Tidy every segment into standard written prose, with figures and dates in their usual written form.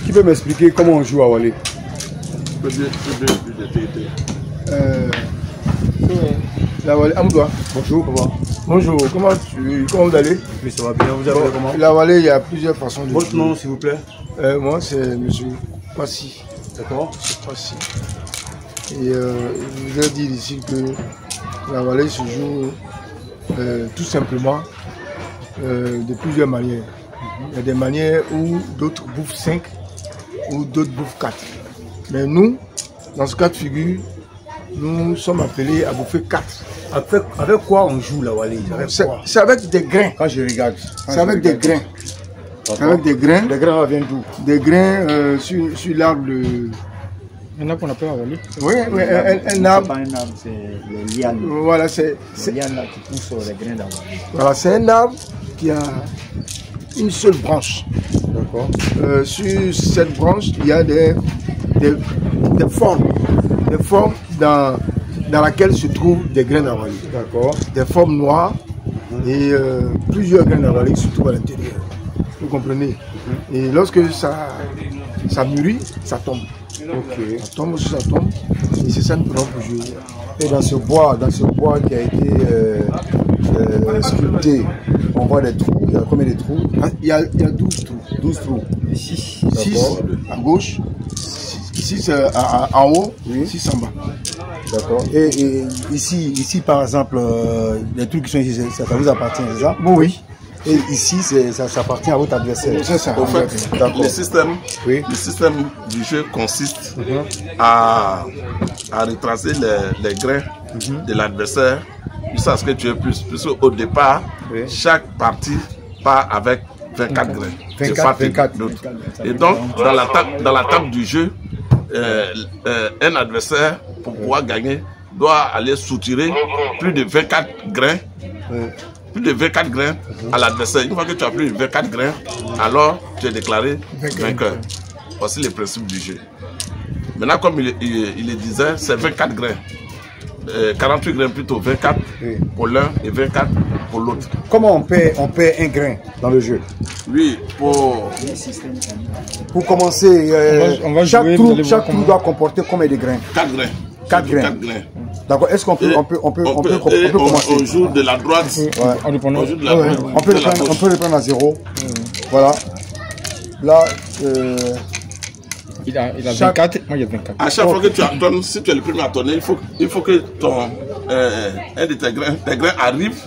Qui peut m'expliquer comment on joue à Wally? La Wally, Amoudoua. Bonjour, comment? Bonjour, comment vous allez? Oui, ça va bien, vous appelez comment? La Wally, il y a plusieurs façons de jouer. Votre nom, s'il vous plaît? Moi, c'est M. Kwasi. D'accord. Kwasi. Et je voudrais dire ici que la Wally se joue tout simplement de plusieurs manières. Il y a des manières où d'autres bouffent 5 ou d'autres bouffent 4. Mais nous, dans ce cas de figure, nous sommes appelés à bouffer 4. Avec quoi on joue la Wally? C'est avec des grains. Quand je regarde. C'est avec des grains. Avec des grains. Les grains viennent d'où? Des grains sur l'arbre de... Il y en a qu'on appelle la Wally. Oui, un arbre. C'est pas un arbre, c'est les lianes. Voilà, c'est les lianes là qui poussent sur les grains d'Awali. Voilà, c'est un arbre qui a une seule branche. D'accord. Sur cette branche, il y a des formes. Des formes dans laquelle se trouvent des grains d'Awali. D'accord. Des formes noires et plusieurs grains d'Awali se trouvent à l'intérieur. Vous comprenez? Et lorsque ça mûrit, ça tombe. Ok. Ça tombe, ça tombe. Et c'est ça que nous prenons pour jouer. Et dans ce bois qui a été sculpté, on voit des trous. Il y a combien de trous? Il y a 12 trous. 12 trous. 6 à gauche, 6 en haut, oui. 6 en bas. D'accord. Et ici, par exemple, les trucs qui sont ici, ça vous appartient, c'est ça? Oui. Et ici, ça appartient à votre adversaire. C'est ça. Au fait, le système du jeu consiste à retracer les grains de l'adversaire jusqu'à ce que tu aies plus. Puisque au départ, chaque partie part avec 24 grains. 24. Et donc, dans la table du jeu, un adversaire, pour pouvoir gagner, doit aller soutirer plus de 24 grains. Plus de 24 grains à l'adversaire. Une fois que tu as plus de 24 grains, alors tu es déclaré vainqueur. Voici le principe du jeu. Maintenant, comme il le disait, c'est 24 grains. 48 grains plutôt, 24 pour l'un et 24 pour l'autre. Comment on paie un grain dans le jeu? Oui, pour commencer, chaque trou doit comporter combien de grains? 4 grains. 4 grains. D'accord. Est-ce qu'on peut commencer? On joue de la droite. On joue de la droite. On peut le prendre à 0. Voilà. Là, il a 24, moi j'ai 24. À chaque fois que tu attends, si tu es le premier à tourner, il faut que un de tes grains arrive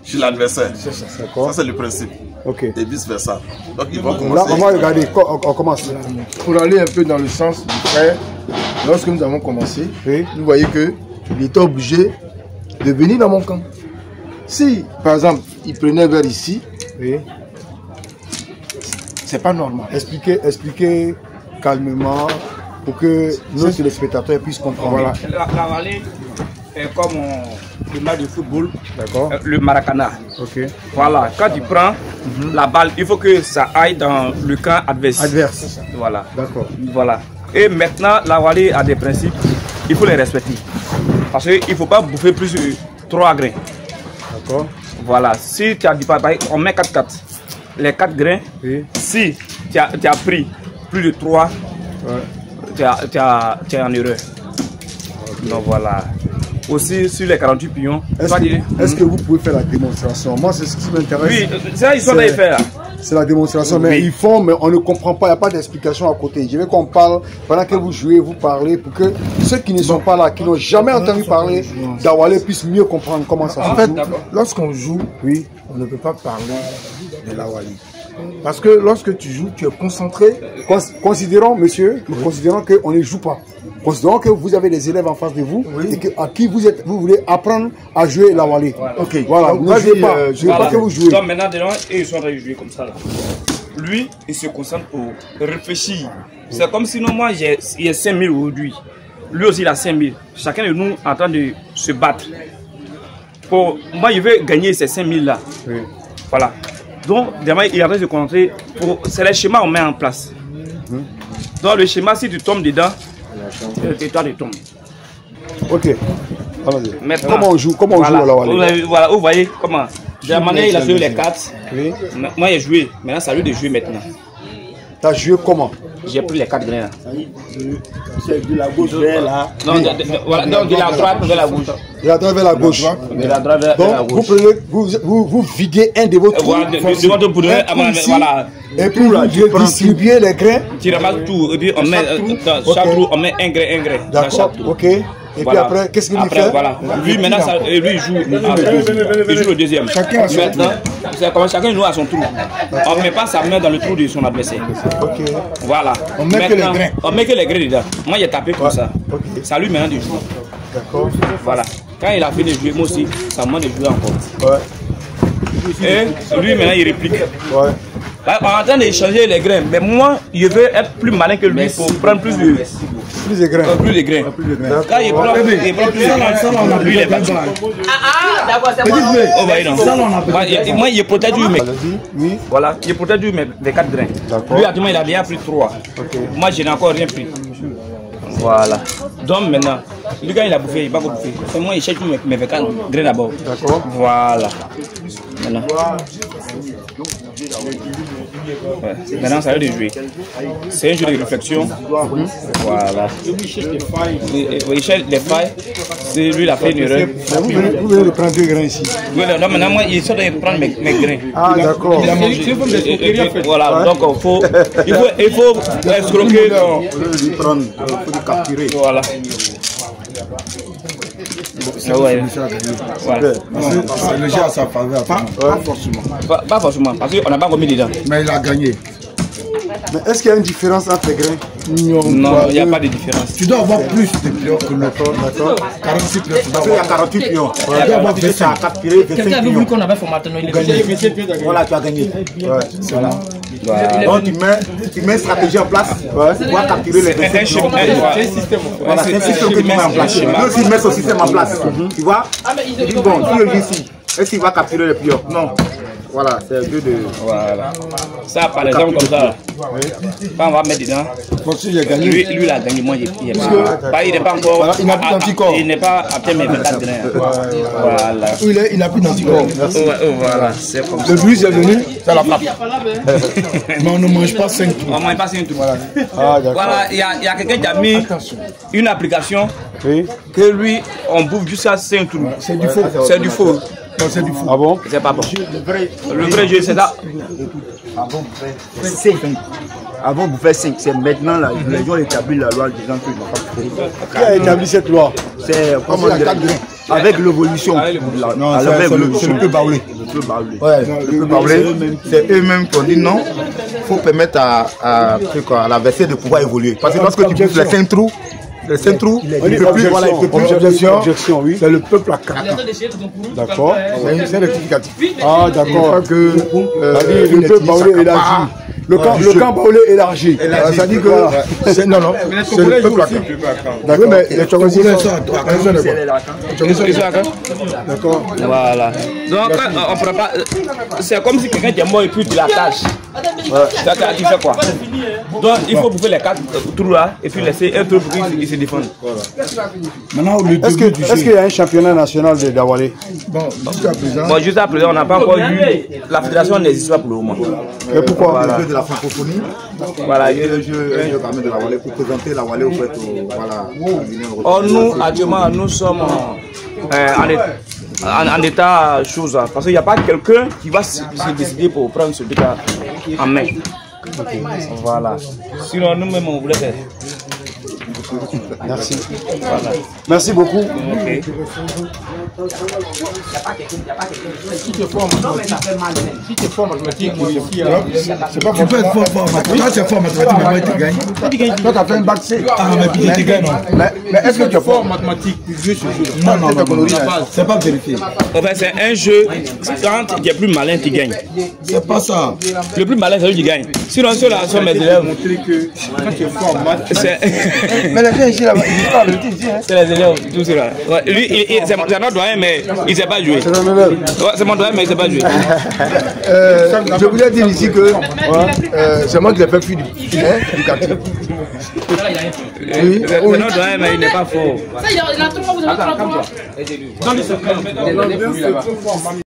chez l'adversaire. Ça, c'est le principe. Ok. Et vice versa. Donc ils vont commencer. Là, on va regarder. On commence. Pour aller un peu dans le sens du frère, lorsque nous avons commencé, vous voyez que il était obligé de venir dans mon camp. Si, par exemple, il prenait vers ici, c'est pas normal. Expliquez calmement pour que nos téléspectateurs puissent comprendre. Voilà. La Wally est comme le match de football, le Maracana. Voilà, quand tu prends la balle, il faut que ça aille dans le camp adverse. Voilà. D'accord. Voilà. Et maintenant, la Wally a des principes, il faut les respecter. Parce qu'il ne faut pas bouffer plus de 3 grains. D'accord. Voilà. Si tu as dit pas, on met 4-4. Les 4 grains, si tu as pris plus de 3, tu es en erreur. Donc voilà. Aussi sur les 48 pions. Est-ce que vous pouvez faire la démonstration? Moi, c'est ce qui m'intéresse. Oui, c'est ça, ils sont allés faire. C'est la démonstration, mais ils font, mais on ne comprend pas, il n'y a pas d'explication à côté. Je veux qu'on parle, pendant que vous jouez, vous parlez, pour que ceux qui ne sont pas là, qui n'ont jamais entendu parler d'Awali puissent mieux comprendre comment ça se joue. En fait, lorsqu'on joue, on ne peut pas parler de l'Awali. Parce que lorsque tu joues, tu es concentré. Considérons, monsieur, nous considérons qu'on ne joue pas. Considérons que vous avez des élèves en face de vous et à qui vous voulez apprendre à jouer l'Awali. Ok. Voilà, vous ne jouez pas. Je ne veux pas que vous jouez. Donc maintenant, ils sont en train de jouer comme ça. Là. Lui, il se concentre pour réfléchir. C'est comme si moi, il y a 5000 aujourd'hui. Lui aussi, il a 5000. Chacun de nous est en train de se battre. Moi, je veux gagner ces 5000 là. Voilà. Donc, demain, il est en train de se concentrer. C'est le schéma qu'on met en place. Donc, le schéma, si tu tombes dedans, toi, tu tombes. Ok. Maintenant, comment on joue à la Wally? Voilà, vous voyez comment De la manière, il a joué les cartes. Oui. Moi, j'ai joué. Maintenant, c'est à lui de jouer maintenant. Tu as joué comment? J'ai pris les 4 grains. C'est de la gauche vers là. Non, voilà, donc de la droite vers la gauche. De la droite vers la gauche. De la droite vers la Donc, gauche. vous videz un de vos trous. Voilà, de votre boudin, voilà. Et puis vous distribuez les grains. Tu ramasses tout. Et puis on met dans chaque trou, on met un grain. D'accord, ok. Et puis après, qu'est-ce qu'il fait? Voilà. Lui, maintenant, lui, il joue le deuxième. Maintenant, c'est comme chacun nous a son trou. On ne met pas sa main dans le trou de son adversaire. Ok. Voilà. On met que les grains. On met que les grains dedans. Moi, j'ai tapé comme ça. C'est à lui maintenant de jouer. D'accord. Voilà. Quand il a fini de jouer, moi aussi, ça m'a de jouer encore. Ouais. Et lui, maintenant, il réplique. Ouais. Là, on est en train d'échanger les grains. Mais moi, je veux être plus malin que lui pour prendre plus de grains. Plus de grains. Quand il prend plus de grains, lui, il est battu. D'accord, c'est moi. Oh, bah, non. Moi, il protège lui, mais. Oui. Voilà, il protège lui, mais des 4 grains. Lui, actuellement, il a déjà pris 3. Moi, je n'ai encore rien pris. Voilà. Donc maintenant, lui, quand il a bouffé, il va pas bouffer. C'est moi, il cherche mes 4 grains d'abord. D'accord. Voilà. Maintenant. Ouais. Maintenant, ça veut dire jouer. C'est un jeu de réflexion. Voilà. Il cherche des failles. C'est lui, il a fait une erreur. Vous venez de prendre 2 grains ici. Oui, non, maintenant, moi, il essaie de prendre mes grains. Ah, d'accord. Voilà, donc il faut escroquer. Il faut prendre, il faut le capturer. Voilà. Ouais. Voilà. C'est le jeu à sa faveur. Pas forcément. Pas forcément, parce qu'on n'a pas remis dedans. Mais il a gagné. Mais est-ce qu'il y a une différence entre les grains? Non, il n'y a pas de différence. Tu dois avoir plus de pions que l'autre. D'accord. 46 pions. Parce qu'il y a 48 pions. Tu dois avoir 25. Ça a capturé 25 pions. qu'on avait formaté, non, il est Voilà, tu as gagné. Voilà. Donc tu mets une stratégie en place pour pouvoir capturer les 25 pions. Voilà, c'est un système que tu mets en place. Lui aussi, il met son système en place. Tu vois? Il dit bon, si je viens ici, est-ce qu'il va capturer les pions? Non. Voilà, c'est un jeu de. Voilà. Ça, par exemple, comme ça. Quand on va mettre dedans. Lui, il a gagné. Moi, il n'est pas encore. Voilà, il n'a plus d'anticorps. Il n'est pas atteint mes 24 grains. Voilà. Il n'a plus d'anticorps. Voilà, c'est comme ça. Le bruit est venu, ça la frappe. Mais on ne mange pas 5 trous. On ne mange pas 5 trous. Ah, d'accord. Voilà, il y a quelqu'un qui a mis une application que lui, on bouffe jusqu'à 5 trous. C'est du faux. C'est du faux. Non, c'est du faux. Ah bon? C'est pas bon. Le vrai jeu, c'est ça. Avant, vous faites 5. Avant, vous faites 5. C'est maintenant, là, les gens établissent la loi disant que je ne vais pas. Qui a établi cette loi? C'est comment dire, avec l'évolution. Non, c'est le peu baoulé. Le peu baoulé. C'est eux-mêmes qui ont dit non, il faut permettre à l'adversaire de pouvoir évoluer. Parce que lorsque tu bouffes les 5 trous, il ne peut plus. Voilà, il peut plus. Objection, oui. C'est le peuple à craquer. D'accord. C'est rectificatif. Ah, d'accord. Le peuple baoulé élargi. Le camp baoulé élargi. Ça dit que. Non, c'est le peuple à craquer. D'accord. Mais les Tchongolais sont à D'accord. Voilà. Donc, on ne prend pas. C'est comme si quelqu'un est mort et puis tu l'attaches. Tu fais quoi? Donc, il faut bouffer les 4 trous là et puis laisser un trou pour qu'ils se défendent. Maintenant, le début du jeu. Est-ce qu'il y a un championnat national de Dawalé? Bon, jusqu'à présent. Bon, juste à présent, on n'a pas encore eu. La fédération n'existe pas pour le moment. Et pourquoi? Voilà. Le jeu de la francophonie. Voilà. Le jeu permet de la Walais pour présenter la Walais au fait. Voilà. Oh, nous, actuellement, nous sommes en état chose. Parce qu'il n'y a pas quelqu'un qui va se décider pour prendre ce truc en main. Voilà. Sinon, nous-mêmes, on voulait faire. Merci. Voilà. Merci beaucoup. Okay. Si tu es fort en mathématiques, c'est pas tu peux être fort en mathématiques. Quand tu es fort en mathématiques, tu gagnes. Toi, tu as fait un bac C. Ah, mais tu gagnes, non. Mais est-ce que tu es fort en mathématiques? Non. C'est pas vérifié. Enfin, c'est un jeu. Quand tu es plus malin, tu gagnes. C'est pas ça. Le plus malin, c'est lui qui gagne. Sinon, ceux-là sont mes élèves. montrer que quand tu es fort en maths, Mais les gens ici, là-bas, ils disent pas la vérité ici. c'est les élèves, tout cela. Ouais, lui, c'est notre doyen, mais il ne sait pas jouer. C'est un élève. Ouais, c'est mon doyen, mais il ne sait pas jouer. Je voulais dire ici que c'est moi qui l'ai fait fuir du quartier. Oui, c'est notre doyen, mais il n'est pas fort. ça, il a 3 mois, vous avez 3 mois. Dans le secret,